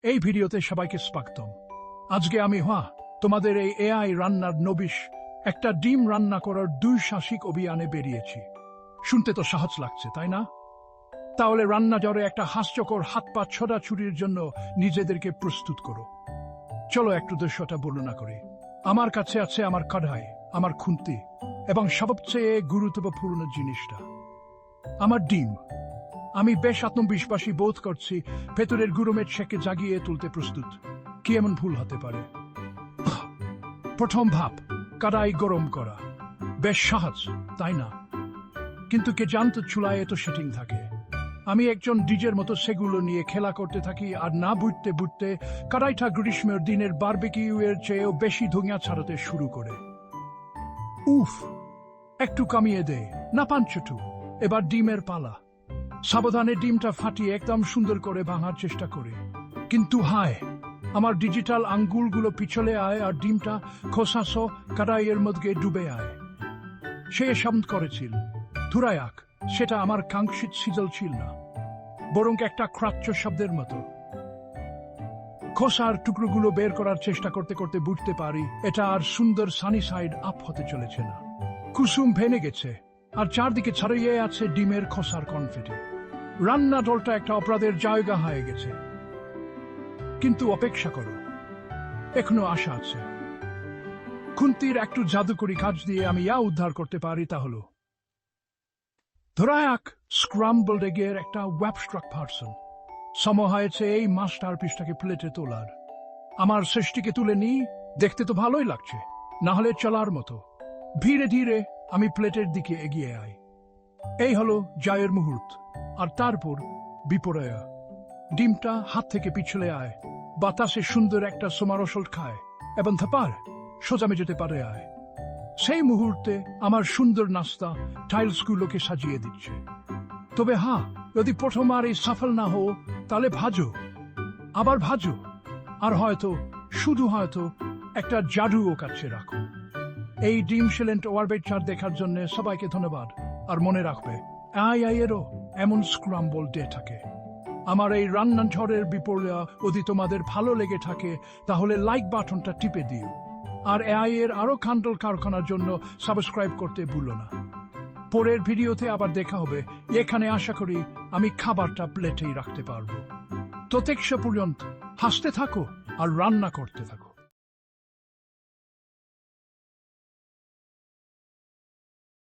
এই ভিডিওতে সবাইকে স্বাগতম। আজকে আমি তোমাদের এই এআই রান্নার নবিশ একটা ডিম রান্না করার দুঃসাহসিক অভিযানে বেরিয়েছি। শুনতে তো সহজ লাগছে, তাই না? তাহলে রান্নাঘরে একটা হাস্যকর হাত পা ছোড়াছুড়ির জন্য নিজেদেরকে প্রস্তুত করো। চলো একটু দৃশ্যটা বর্ণনা করি। আমার কাছে আছে আমার কড়াই, আমার খুন্তি এবং সবচেয়ে গুরুত্বপূর্ণ জিনিসটা আমার ডিম। আমি বেশ আত্মবিশ্বাসী বোধ করছি ভেতরের গুরুমের ছেকে জাগিয়ে তুলতে প্রস্তুত। কি এমন ভুল হতে পারে? প্রথম ভাব, কড়াই গরম করা। বেশ সহজ, তাই না? কিন্তু কে জানতো চুলায় এত সেটিং থাকে। আমি একজন ডিজের মতো সেগুলো নিয়ে খেলা করতে থাকি, আর না বুঝতে বুঝতে কড়াইটা গ্রীষ্মের দিনের বারবিকিউ এর চেয়েও বেশি ধোঁয়া ছাড়াতে শুরু করে। উফ, একটু কমিয়ে দে না পাঞ্চটু। এবার ডিমের পালা। সাবধানে ডিমটা ফাটিয়ে একদম সুন্দর করে ভাঙার চেষ্টা করে, কিন্তু হায়, আমার ডিজিটাল আঙ্গুলগুলো পিছলে আয় আর ডিমটা খোসাস কড়াইয়ের মধ্যে ডুবে আয়। সে শব্দ করেছিল ধুরায়াক, সেটা আমার কাঙ্ক্ষিত সিজল ছিল না, বরং একটা ক্রাচ্চ শব্দের মতো। খোসার টুকরোগুলো বের করার চেষ্টা করতে করতে বুঝতে পারি এটা আর সুন্দর সানি সাইড আপ হতে চলেছে না। কুসুম ভেঙে গেছে আর চারদিকে ছড়িয়ে আছে ডিমের খোসার কনফেটি। রান্না দলটা একটা অপরাধের জায়গা হয়ে গেছে। কিন্তু অপেক্ষা করো, এখনো আশা আছে। খুন্তির একটু জাদুকরি কাজ দিয়ে আমি উদ্ধার করতে পারি। তা হলো ধরায়াক স্ক্রাম্বলড এগের একটা ওয়েবস্ট্রাক ভার্সন। সময় হয়েছে এই মাস্টারপিসটাকে প্লেটে তোলার। আমার সৃষ্টিকে তুলে নিই, দেখতে তো ভালোই লাগছে, না হলে চলার মতো। ধীরে ধীরে আমি প্লেটের দিকে এগিয়ে আই। এই হলো জয়ের মুহূর্ত। আর তারপর বিপর্যয়। ডিমটা হাত থেকে পিছলে আয়, বাতাসে সুন্দর একটা সমারসল খায় এবং থাপার সোজা মেঝেতে পারে আয়। সেই মুহূর্তে আমার সুন্দর নাস্তা টাইলসগুলোকে সাজিয়ে দিচ্ছে। তবে যদি প্রথমবার এই সফল না হো, তাহলে ভাজো, আবার ভাজো, আর হয়তো শুধু হয়তো একটা জাদুও কাছে রাখো। এই ডিম শিলেন্ট ওয়ারবেচার দেখার জন্য সবাইকে ধন্যবাদ। আর মনে রাখবে, এরও এমন স্ক্রাম্বল ডে থাকে। আমার এই রান্নাঘরের বিপর্যয় যদি তোমাদের ভালো লেগে থাকে, তাহলে লাইক বাটনটা টিপে দিও। আর এর আরো কাণ্ডল কারখানার জন্য সাবস্ক্রাইব করতে ভুলো না। পরের ভিডিওতে আবার দেখা হবে। এখানে আশা করি আমি খাবারটা প্লেটেই রাখতে পারবো। ততক্ষণ পর্যন্ত হাসতে থাকো আর রান্না করতে থাকো।